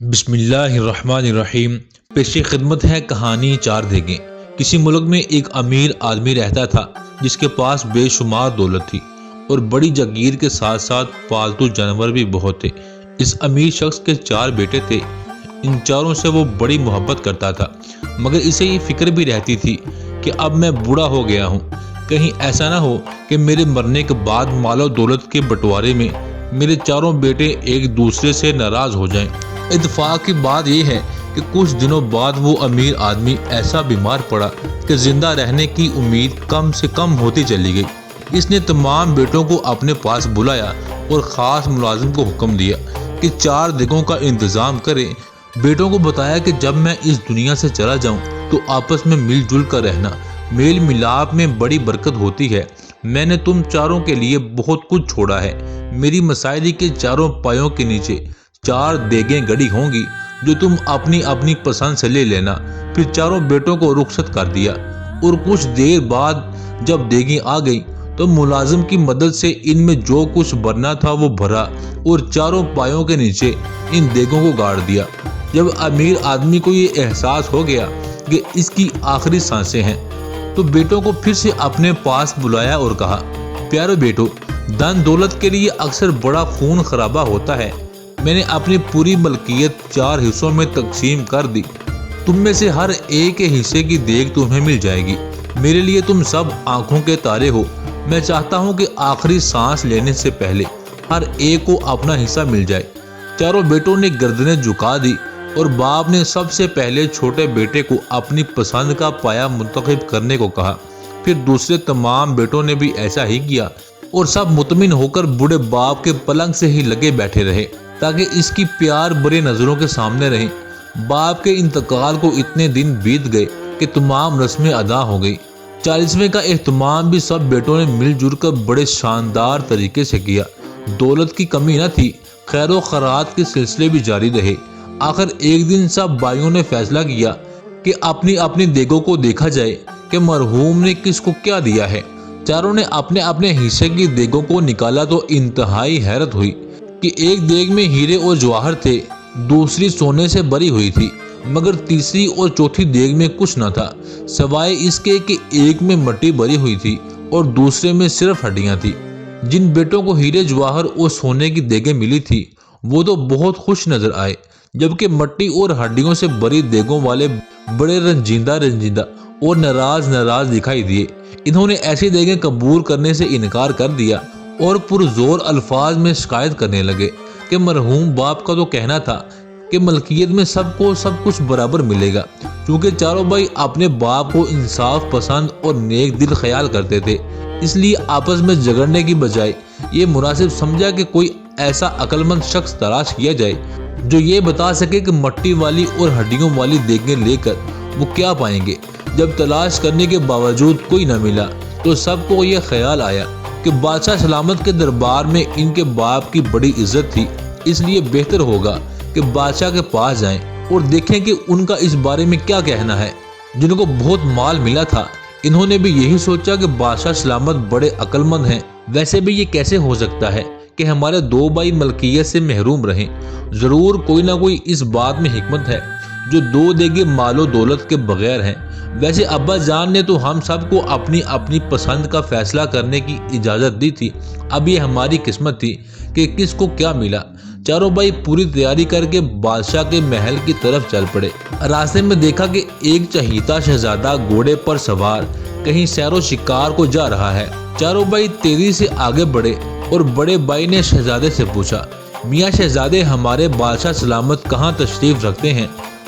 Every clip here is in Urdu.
بسم اللہ الرحمن الرحیم۔ پیش خدمت ہے کہانی چار دیگیں۔ کسی ملک میں ایک امیر آدمی رہتا تھا جس کے پاس بے شمار دولت تھی اور بڑی جاگیر کے ساتھ ساتھ پالتو جانور بھی بہت تھے۔ اس امیر شخص کے چار بیٹے تھے۔ ان چاروں سے وہ بڑی محبت کرتا تھا، مگر اسے یہ فکر بھی رہتی تھی کہ اب میں بوڑھا ہو گیا ہوں، کہیں ایسا نہ ہو کہ میرے مرنے کے بعد مال و دولت کے بٹوارے میں میرے چاروں بیٹے ایک دوسرے سے ناراض ہو جائیں۔ اتفاق کی بات یہ ہے کہ کچھ دنوں بعد وہ امیر آدمی ایسا بیمار پڑا کہ زندہ رہنے کی امید کم سے کم ہوتی چلی گئی۔ اس نے تمام بیٹوں کو اپنے پاس بلایا اور خاص ملازم کو حکم دیا کہ 4 دیگوں کا انتظام کرے۔ بیٹوں کو بتایا کہ جب میں اس دنیا سے چلا جاؤں تو آپس میں مل جل کر رہنا، میل ملاپ میں بڑی برکت ہوتی ہے۔ میں نے تم چاروں کے لیے بہت کچھ چھوڑا ہے۔ میری مساعدی کے چاروں پایوں کے نیچے 4 دیگیں گڑی ہوں گی جو تم اپنی اپنی پسند سے لے لینا۔ پھر چاروں بیٹوں کو رخصت کر دیا اور کچھ دیر بعد جب دیگیں آ گئی تو ملازم کی مدد سے ان میں جو کچھ بھرنا تھا وہ بھرا اور چاروں پایوں کے نیچے ان دیگوں کو گاڑ دیا۔ جب امیر آدمی کو یہ احساس ہو گیا کہ اس کی آخری سانسیں ہیں تو بیٹوں کو پھر سے اپنے پاس بلایا اور کہا، پیارو بیٹو، دن دولت کے لیے اکثر بڑا خون خرابہ ہوتا ہے۔ میں نے اپنی پوری ملکیت 4 حصوں میں تقسیم کر دی۔ تم میں سے ہر ایک کے حصے کی دیگ تمہیں مل جائے گی۔ میرے لیے تم سب آنکھوں کے تارے ہو۔ میں چاہتا ہوں کہ آخری سانس لینے سے پہلے ہر ایک کو اپنا حصہ مل جائے۔ چاروں بیٹوں نے گردنیں جھکا دی اور باپ نے سب سے پہلے چھوٹے بیٹے کو اپنی پسند کا پایا منتخب کرنے کو کہا۔ پھر دوسرے تمام بیٹوں نے بھی ایسا ہی کیا اور سب مطمئن ہو کر بوڑھے باپ کے پلنگ سے ہی لگے بیٹھے رہے تاکہ اس کی پیار بڑے نظروں کے سامنے رہے۔ باپ کے انتقال کو اتنے دن بیت گئے کہ تمام رسمیں ادا ہو گئی۔ 40ویں کا اہتمام بھی سب بیٹوں نے مل جل کر بڑے شاندار طریقے سے کیا۔ دولت کی کمی نہ تھی، خیر و خیرات کے سلسلے بھی جاری رہے۔ آخر ایک دن سب بھائیوں نے فیصلہ کیا کہ اپنی اپنی دیگوں کو دیکھا جائے کہ مرحوم نے کس کو کیا دیا ہے۔ چاروں نے اپنے اپنے حصے کی دیگوں کو نکالا تو انتہائی حیرت ہوئی کہ ایک دیگ میں ہیرے اور جواہر تھے، دوسری سونے سے بری ہوئی تھی، مگر تیسری اور چوتھی دیگ میں کچھ نہ تھا سوائے اس کے کہ ایک میں مٹی بری ہوئی تھی اور دوسرے میں صرف ہڈیاں تھیں۔ جن بیٹوں کو ہیرے جواہر اور سونے کی دیگیں ملی تھی وہ تو بہت خوش نظر آئے، جبکہ مٹی اور ہڈیوں سے بری دیگوں والے بڑے رنجیدہ اور ناراض دکھائی دیے۔ انہوں نے ایسی دیگیں قبول کرنے سے انکار کر دیا اور پرزور الفاظ میں شکایت کرنے لگے کہ مرحوم باپ کا تو کہنا تھا کہ ملکیت میں سب کو سب کچھ برابر ملے گا۔ چونکہ چاروں بھائی اپنے باپ کو انصاف پسند اور نیک دل خیال کرتے تھے، اس لیے آپس میں جھگڑنے کی بجائے یہ مناسب سمجھا کہ کوئی ایسا عقل مند شخص تلاش کیا جائے جو یہ بتا سکے کہ مٹی والی اور ہڈیوں والی دیگیں لے کر وہ کیا پائیں گے۔ جب تلاش کرنے کے باوجود کوئی نہ ملا تو سب کو یہ خیال آیا کہ بادشاہ سلامت کے دربار میں ان کے باپ کی بڑی عزت تھی، اس لیے بہتر ہوگا کہ بادشاہ کے پاس جائیں اور دیکھیں کہ ان کا اس بارے میں کیا کہنا ہے۔ جن کو بہت مال ملا تھا انہوں نے بھی یہی سوچا کہ بادشاہ سلامت بڑے عقل مند ہیں، ویسے بھی یہ کیسے ہو سکتا ہے کہ ہمارے 2 بھائی ملکیت سے محروم رہیں۔ ضرور کوئی نہ کوئی اس بات میں حکمت ہے جو 2 دیگیں مال و دولت کے بغیر ہیں۔ ویسے ابا جان نے تو ہم سب کو اپنی اپنی پسند کا فیصلہ کرنے کی اجازت دی تھی، اب یہ ہماری قسمت تھی کہ کس کو کیا ملا۔ چاروں بھائی پوری تیاری کر کے بادشاہ کے محل کی طرف چل پڑے۔ راستے میں دیکھا کہ ایک چہیتا شہزادہ گھوڑے پر سوار کہیں سیر و شکار کو جا رہا ہے۔ چاروں بھائی تیزی سے آگے بڑھے اور بڑے بھائی نے شہزادے سے پوچھا، میاں شہزادے، ہمارے بادشاہ سلامت کہاں تشریف رکھتے ہیں؟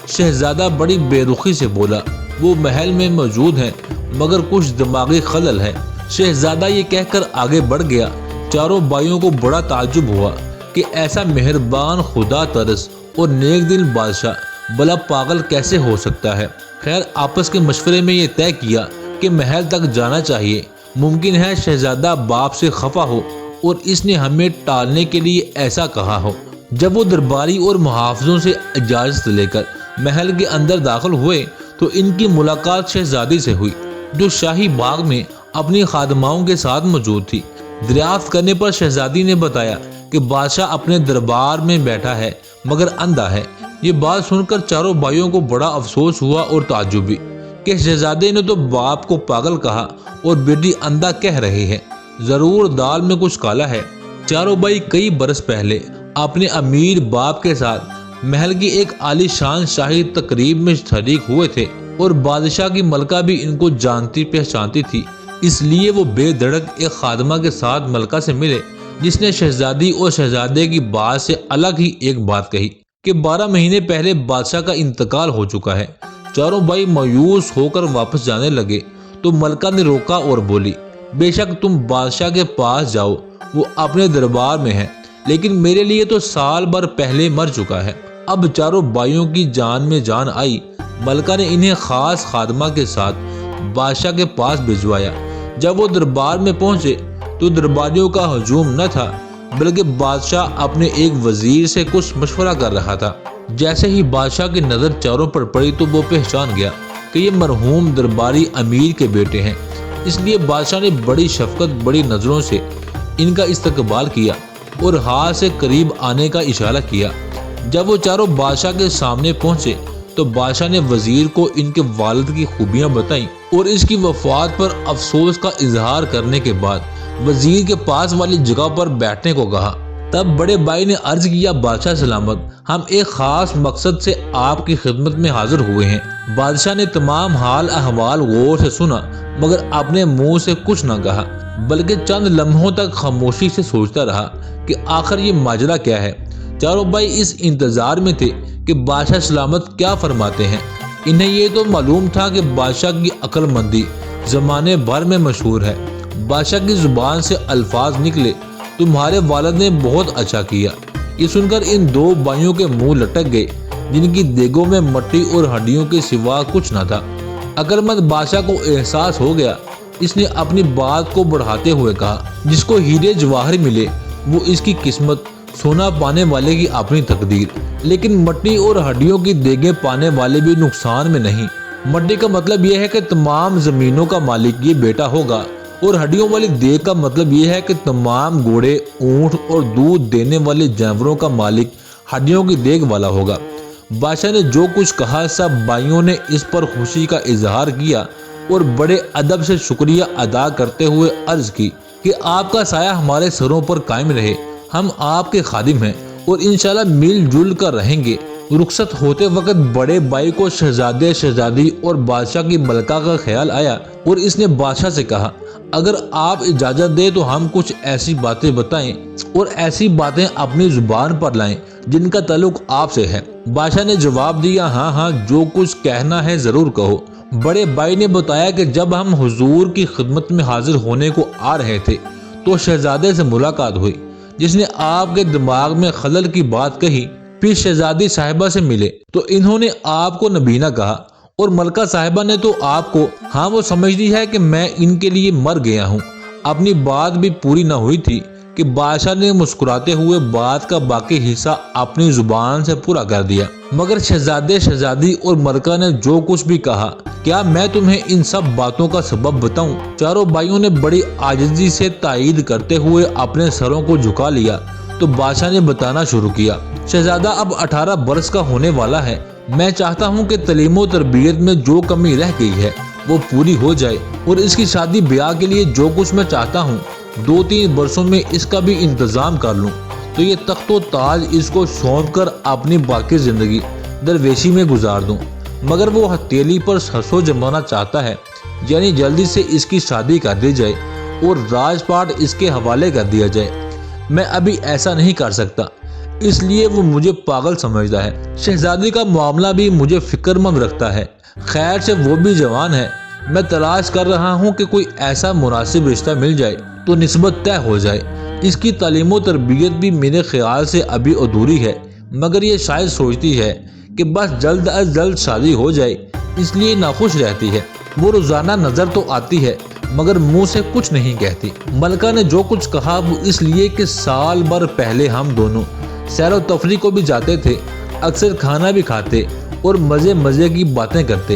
شہزادہ بڑی بے رخی سے بولا، وہ محل میں موجود ہیں مگر کچھ دماغی خلل ہے۔ شہزادہ یہ کہہ کر آگے بڑھ گیا۔ چاروں بھائیوں کو بڑا تعجب ہوا کہ ایسا مہربان خدا ترس اور نیک دل بادشاہ بلا پاگل کیسے ہو سکتا ہے۔ خیر آپس کے مشورے میں یہ طے کیا کہ محل تک جانا چاہیے، ممکن ہے شہزادہ باپ سے خفا ہو اور اس نے ہمیں ٹالنے کے لیے ایسا کہا ہو۔ جب وہ درباری اور محافظوں سے اجازت لے کر محل کے اندر داخل ہوئے تو ان کی ملاقات شہزادی سے ہوئی جو شاہی باغ میں اپنی خادماؤں کے ساتھ موجود تھی۔ دریافت کرنے پر شہزادی نے بتایا کہ بادشاہ اپنے دربار میں بیٹھا ہے مگر اندھا ہے، یہ بات سن کر چاروں بھائیوں کو بڑا افسوس ہوا اور تعجب بھی کہ شہزادے نے تو باپ کو پاگل کہا اور بیٹی اندھا کہہ رہی ہے، ضرور دال میں کچھ کالا ہے۔ چاروں بھائی کئی برس پہلے اپنے امیر باپ کے ساتھ محل کی ایک عالی شان شاہی تقریب میں شریک ہوئے تھے اور بادشاہ کی ملکہ بھی ان کو جانتی پہچانتی تھی، اس لیے وہ بے دھڑک ایک خادمہ کے ساتھ ملکہ سے ملے جس نے شہزادی اور شہزادے کی بات سے الگ ہی ایک بات کہی کہ 12 مہینے پہلے بادشاہ کا انتقال ہو چکا ہے۔ چاروں بھائی مایوس ہو کر واپس جانے لگے تو ملکہ نے روکا اور بولی، بے شک تم بادشاہ کے پاس جاؤ، وہ اپنے دربار میں ہے، لیکن میرے لیے تو سال بھر پہلے مر چکا ہے۔ اب چاروں بھائیوں کی جان میں جان آئی۔ ملکہ نے انہیں خاص خادمہ کے ساتھ بادشاہ کے پاس بھجوایا۔ جب وہ دربار میں پہنچے تو درباریوں کا ہجوم نہ تھا، بلکہ بادشاہ اپنے ایک وزیر سے کچھ مشورہ کر رہا تھا۔ جیسے ہی بادشاہ کی نظر چاروں پر پڑی تو وہ پہچان گیا کہ یہ مرحوم درباری امیر کے بیٹے ہیں، اس لیے بادشاہ نے بڑی شفقت بڑی نظروں سے ان کا استقبال کیا اور ہاتھ سے قریب آنے کا اشارہ کیا۔ جب وہ چاروں بادشاہ کے سامنے پہنچے تو بادشاہ نے وزیر کو ان کے والد کی خوبیاں بتائیں اور اس کی وفات پر افسوس کا اظہار کرنے کے بعد وزیر کے پاس والی جگہ پر بیٹھنے کو کہا۔ تب بڑے بھائی نے عرض کیا، بادشاہ سلامت، ہم ایک خاص مقصد سے آپ کی خدمت میں حاضر ہوئے ہیں۔ بادشاہ نے تمام حال احوال غور سے سنا مگر اپنے منہ سے کچھ نہ کہا، بلکہ چند لمحوں تک خاموشی سے سوچتا رہا کہ آخر یہ ماجرا کیا ہے۔ چاروں بھائی اس انتظار میں تھے کہ بادشاہ سلامت کیا فرماتے ہیں۔ انہیں یہ تو معلوم تھا کہ بادشاہ کی عقل مندی زمانے بھر میں مشہور ہے۔ بادشاہ کی زبان سے الفاظ نکلے، تمہارے والد نے بہت اچھا کیا۔ یہ سن کر ان دو بھائیوں کے منہ لٹک گئے جن کی دیگوں میں مٹی اور ہڈیوں کے سوا کچھ نہ تھا۔ عقل مند بادشاہ کو احساس ہو گیا۔ اس نے اپنی بات کو بڑھاتے ہوئے کہا، جس کو ہیرے جواہر ملے وہ اس کی قسمت، سونا پانے والے کی اپنی تقدیر، لیکن مٹی اور ہڈیوں کی دیگیں پانے والے بھی نقصان میں نہیں۔ مٹی کا مطلب یہ ہے کہ تمام زمینوں کا مالک یہ بیٹا ہوگا، اور ہڈیوں والی دیگ کا مطلب یہ ہے کہ تمام گھوڑے، اونٹ اور دودھ دینے والے جانوروں کا مالک ہڈیوں کی دیگ والا ہوگا۔ بادشاہ نے جو کچھ کہا سب بھائیوں نے اس پر خوشی کا اظہار کیا اور بڑے ادب سے شکریہ ادا کرتے ہوئے عرض کی کہ آپ کا سایہ ہمارے سروں پر قائم رہے، ہم آپ کے خادم ہیں اور انشاءاللہ مل جل کر رہیں گے۔ رخصت ہوتے وقت بڑے بھائی کو شہزادے، شہزادی اور بادشاہ کی ملکہ کا خیال آیا اور اس نے بادشاہ سے کہا، اگر آپ اجازت دیں تو ہم کچھ ایسی باتیں بتائیں اور ایسی باتیں اپنی زبان پر لائیں جن کا تعلق آپ سے ہے۔ بادشاہ نے جواب دیا، ہاں ہاں، جو کچھ کہنا ہے ضرور کہو۔ بڑے بھائی نے بتایا کہ جب ہم حضور کی خدمت میں حاضر ہونے کو آ رہے تھے تو شہزادے سے ملاقات ہوئی جس نے آپ کے دماغ میں خلل کی بات کہی۔ پھر شہزادی صاحبہ سے ملے تو انہوں نے آپ کو نبینا کہا اور ملکہ صاحبہ نے تو آپ کو، ہاں وہ سمجھتی ہے کہ میں ان کے لیے مر گیا ہوں۔ اپنی بات بھی پوری نہ ہوئی تھی کہ بادشاہ نے مسکراتے ہوئے بات کا باقی حصہ اپنی زبان سے پورا کر دیا۔ مگر شہزادے، شہزادی اور ملکہ نے جو کچھ بھی کہا، کیا میں تمہیں ان سب باتوں کا سبب بتاؤں؟ چاروں بھائیوں نے بڑی عاجزی سے تائید کرتے ہوئے اپنے سروں کو جھکا لیا تو بادشاہ نے بتانا شروع کیا، شہزادہ اب 18 برس کا ہونے والا ہے۔ میں چاہتا ہوں کہ تعلیم و تربیت میں جو کمی رہ گئی ہے وہ پوری ہو جائے اور اس کی شادی بیاہ کے لیے جو کچھ میں چاہتا ہوں 2-3 برسوں میں اس کا بھی انتظام کر لوں تو یہ تخت و تاج اس کو سونپ کر اپنی باقی زندگی درویشی میں گزار دوں۔ مگر وہ ہتھیلی پر سرسوں جمانا چاہتا ہے، یعنی جلدی سے اس کی شادی کر دی جائے اور راج پاٹ اس کے حوالے کر دیا جائے۔ میں ابھی ایسا نہیں کر سکتا، اس لیے وہ مجھے پاگل سمجھتا ہے۔ شہزادی کا معاملہ بھی مجھے فکر مند رکھتا ہے، خیر سے وہ بھی جوان ہے۔ میں تلاش کر رہا ہوں کہ کوئی ایسا مناسب رشتہ مل جائے تو نسبت طے ہو جائے۔ اس کی تعلیم و تربیت بھی میرے خیال سے ابھی ادھوری ہے، مگر یہ شاید سوچتی ہے کہ بس جلد از جلد شادی ہو جائے، اس لیے ناخوش رہتی ہے۔ وہ روزانہ نظر تو آتی ہے مگر منہ سے کچھ نہیں کہتی۔ ملکہ نے جو کچھ کہا وہ اس لیے کہ سال بھر پہلے ہم دونوں سیر و تفریح کو بھی جاتے تھے، اکثر کھانا بھی کھاتے اور مزے کی باتیں کرتے،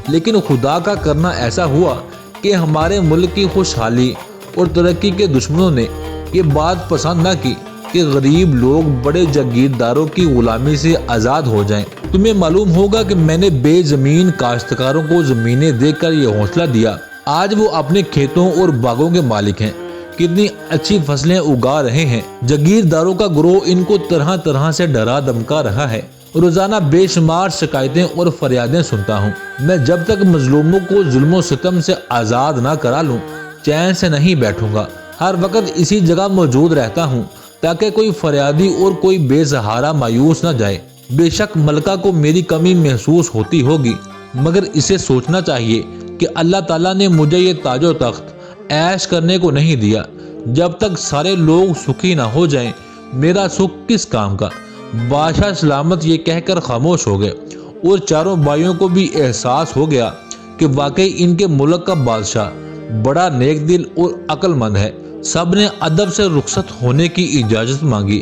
لیکن خدا کا کرنا ایسا ہوا کہ ہمارے ملک کی خوشحالی اور ترقی کے دشمنوں نے یہ بات پسند نہ کی کہ کہ غریب لوگ بڑے جاگیرداروں کی غلامی سے آزاد ہو جائیں۔ تمہیں معلوم ہوگا کہ میں نے بے زمین کاشتکاروں کو زمینیں دے کر یہ حوصلہ دیا، آج وہ اپنے کھیتوں اور باغوں کے مالک ہیں، کتنی اچھی فصلیں اگا رہے ہیں۔ جاگیرداروں کا گروہ ان کو طرح طرح سے ڈرا دھمکا رہا ہے۔ روزانہ بے شمار شکایتیں اور فریادیں سنتا ہوں۔ میں جب تک مظلوموں کو ظلم و ستم سے آزاد نہ کرا لوں چین سے نہیں بیٹھوں گا۔ ہر وقت اسی جگہ موجود رہتا ہوں تاکہ کوئی فریادی اور کوئی بے سہارا مایوس نہ جائے۔ بے شک ملکہ کو میری کمی محسوس ہوتی ہوگی، مگر اسے سوچنا چاہیے کہ اللہ تعالیٰ نے مجھے یہ تاج و تخت عیش کرنے کو نہیں دیا۔ جب تک سارے لوگ سکھی نہ ہو جائیں میرا سکھ کس کام کا۔ بادشاہ سلامت یہ کہہ کر خاموش ہو گئے اور چاروں بھائیوں کو بھی احساس ہو گیا کہ واقعی ان کے ملک کا بادشاہ بڑا نیک دل اور عقل مند ہے۔ سب نے ادب سے رخصت ہونے کی اجازت مانگی۔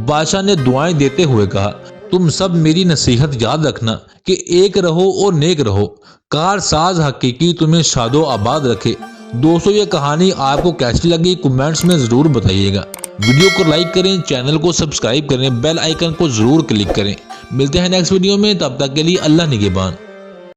بادشاہ نے دعائیں دیتے ہوئے کہا، تم سب میری نصیحت یاد رکھنا کہ ایک رہو اور نیک رہو۔ کار ساز حقیقی تمہیں شاد و آباد رکھے۔ دوستو یہ کہانی آپ کو کیسی لگی کمنٹس میں ضرور بتائیے گا۔ ویڈیو کو لائک کریں، چینل کو سبسکرائب کریں، بیل آئیکن کو ضرور کلک کریں۔ ملتے ہیں نیکسٹ ویڈیو میں، تب تک کے لیے اللہ نگہبان۔